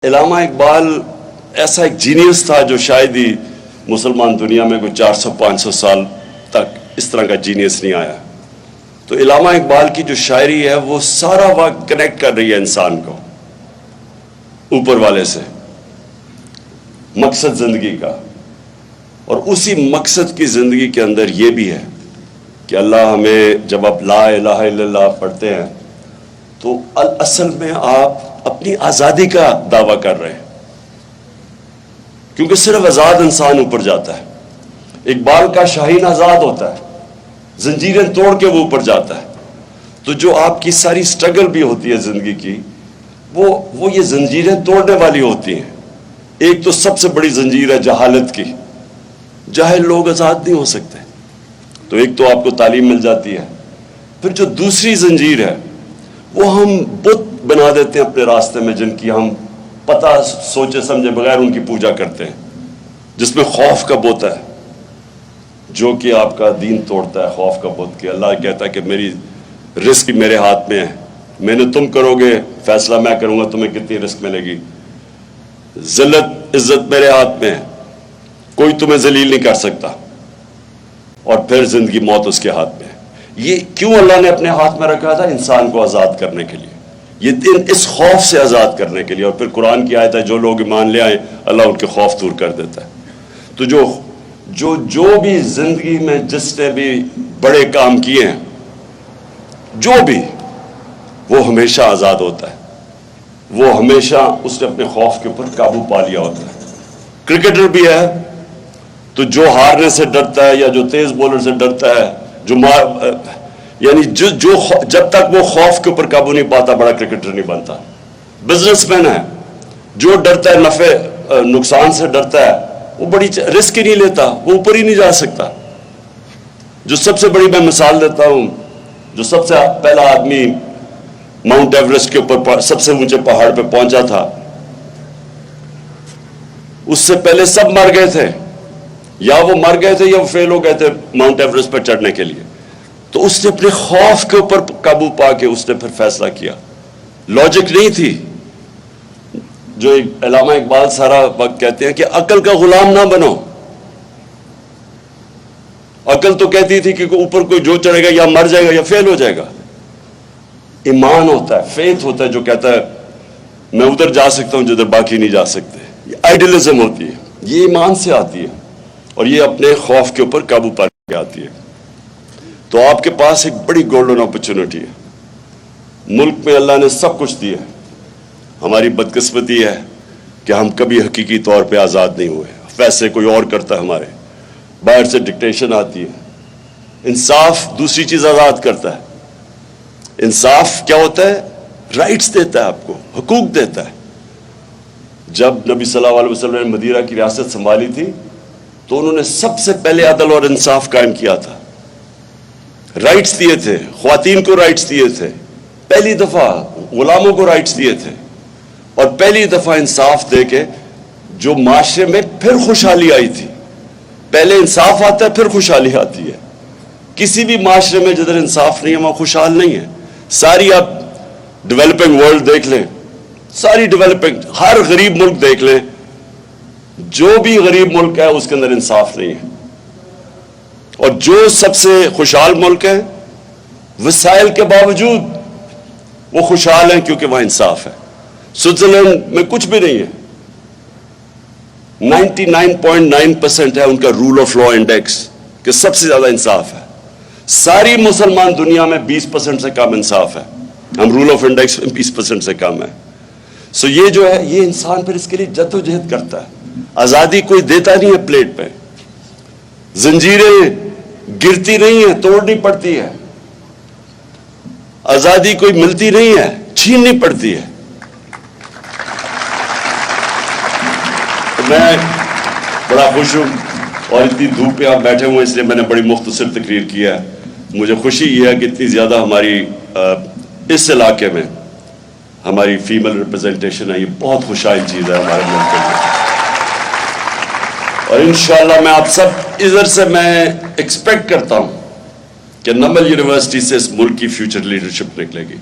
علامہ اقبال ایسا ایک جینیس تھا جو شاید ہی مسلمان دنیا میں کوئی 400-500 سال تک اس طرح کا جینیس نہیں آیا. تو علامہ اقبال کی جو شاعری ہے وہ سارا وقت کنیکٹ کر رہی ہے انسان کو اوپر والے سے، مقصد زندگی کا. اور اسی مقصد کی زندگی کے اندر یہ بھی ہے کہ اللہ ہمیں جب آپ لا الہ الا اللہ پڑھتے ہیں تو اصل میں آپ اپنی آزادی کا دعویٰ کر رہے ہیں، کیونکہ صرف آزاد انسان اوپر جاتا ہے. اقبال کا شاہین آزاد ہوتا ہے، زنجیریں توڑ کے وہ اوپر جاتا ہے. تو جو آپ کی ساری سٹرگل بھی ہوتی ہے زندگی کی، وہ یہ زنجیریں توڑنے والی ہوتی ہیں. ایک تو سب سے بڑی زنجیر ہے جہالت کی، جاہل لوگ آزاد نہیں ہو سکتے. تو ایک تو آپ کو تعلیم مل جاتی ہے. پھر جو دوسری زنجیر ہے وہ ہم بت بنا دیتے ہیں اپنے راستے میں، جن کی ہم پتہ سوچے سمجھے بغیر ان کی پوجا کرتے ہیں، جس میں خوف کا بت ہے جو کہ آپ کا دین توڑتا ہے. خوف کا بت کہ اللہ کہتا ہے کہ میری رزق میرے ہاتھ میں ہے، میں نے تم کرو گے فیصلہ میں کروں گا تمہیں کتنی رزق ملے گی. ذلت عزت میرے ہاتھ میں ہے، کوئی تمہیں ذلیل نہیں کر سکتا. اور پھر زندگی موت اس کے ہاتھ میں ہے. یہ کیوں اللہ نے اپنے ہاتھ میں رکھا تھا؟ انسان کو آزاد کرنے کے لیے، یہ دن اس خوف سے آزاد کرنے کے لیے. اور پھر قرآن کی آیت ہے جو لوگ ایمان لے آئیں اللہ ان کے خوف دور کر دیتا ہے. تو جو بھی زندگی میں جس نے بھی بڑے کام کیے ہیں، جو بھی، وہ ہمیشہ آزاد ہوتا ہے. وہ ہمیشہ اس نے اپنے خوف کے اوپر قابو پا لیا ہوتا ہے. کرکٹر بھی ہے تو جو ہارنے سے ڈرتا ہے یا جو تیز بولر سے ڈرتا ہے، یعنی جب تک وہ خوف کے اوپر قابو نہیں پاتا بڑا کرکٹر نہیں بنتا. بزنس مین ہے جو ڈرتا ہے نفع نقصان سے ڈرتا ہے، وہ بڑی رسک ہی نہیں لیتا، وہ اوپر ہی نہیں جا سکتا. جو سب سے بڑی میں مثال دیتا ہوں، جو سب سے پہلا آدمی ماؤنٹ ایوریسٹ کے اوپر سب سے اونچے پہاڑ پہ پہنچا تھا، اس سے پہلے سب مر گئے تھے، یا وہ مر گئے تھے یا وہ فیل ہو گئے تھے ماؤنٹ ایوریسٹ پر چڑھنے کے لیے. تو اس نے اپنے خوف کے اوپر قابو پا کے اس نے پھر فیصلہ کیا. لاجک نہیں تھی. جو علامہ اقبال سارا وقت کہتے ہیں کہ عقل کا غلام نہ بنو. عقل تو کہتی تھی کہ اوپر کوئی جو چڑھے گا یا مر جائے گا یا فیل ہو جائے گا. ایمان ہوتا ہے، فیتھ ہوتا ہے جو کہتا ہے میں ادھر جا سکتا ہوں جدھر باقی نہیں جا سکتے. یہ آئیڈیلزم ہوتی ہے، یہ ایمان سے آتی ہے اور یہ اپنے خوف کے اوپر قابو پا کے آتی ہے. تو آپ کے پاس ایک بڑی گولڈن اپرچونٹی ہے. ملک میں اللہ نے سب کچھ دیا ہے. ہماری بدقسمتی ہے کہ ہم کبھی حقیقی طور پہ آزاد نہیں ہوئے. فیصلے کوئی اور کرتا ہے ہمارے، باہر سے ڈکٹیشن آتی ہے. انصاف دوسری چیز آزاد کرتا ہے. انصاف کیا ہوتا ہے؟ رائٹس دیتا ہے، آپ کو حقوق دیتا ہے. جب نبی صلی اللہ علیہ وسلم نے مدینہ کی ریاست سنبھالی تھی تو انہوں نے سب سے پہلے عدل اور انصاف قائم کیا تھا. رائٹس دیے تھے، خواتین کو رائٹس دیے تھے، پہلی دفعہ غلاموں کو رائٹس دیے تھے، اور پہلی دفعہ انصاف دے کے جو معاشرے میں پھر خوشحالی آئی تھی. پہلے انصاف آتا ہے پھر خوشحالی آتی ہے. کسی بھی معاشرے میں جدھر انصاف نہیں ہے وہاں خوشحال نہیں ہے. ساری آپ ڈیولپنگ ورلڈ دیکھ لیں، ساری ڈیولپنگ، ہر غریب ملک دیکھ لیں، جو بھی غریب ملک ہے اس کے اندر انصاف نہیں ہے. اور جو سب سے خوشحال ملک ہے، وسائل کے باوجود وہ خوشحال ہیں کیونکہ وہاں انصاف ہے. سوئٹزرلینڈ میں کچھ بھی نہیں ہے، 99.9% ہے ان کا رول آف لا انڈیکس، کہ سب سے زیادہ انصاف ہے. ساری مسلمان دنیا میں 20% سے کم انصاف ہے. ہم رول آف انڈیکس میں 20% سے کم ہے. سو یہ جو ہے، یہ انسان پھر اس کے لیے جدوجہد کرتا ہے. آزادی کوئی دیتا نہیں ہے پلیٹ پہ. زنجیریں گرتی نہیں ہیں، توڑنی پڑتی ہے. آزادی کوئی ملتی نہیں ہے، چھیننی پڑتی ہے. میں بڑا خوش ہوں، اور اتنی دھوپ پہ آپ بیٹھے ہوئے اس لیے میں نے بڑی مختصر تقریر کیا ہے. مجھے خوشی یہ ہے کہ اتنی زیادہ ہماری اس علاقے میں ہماری فیمل ریپرزنٹیشن ہے. یہ بہت خوشحال چیز ہے ہمارے ملک کے لیے. اور انشاءاللہ میں آپ سب ادھر سے میں ایکسپیکٹ کرتا ہوں کہ نمل یونیورسٹی سے اس ملک کی فیوچر لیڈرشپ نکلے گی.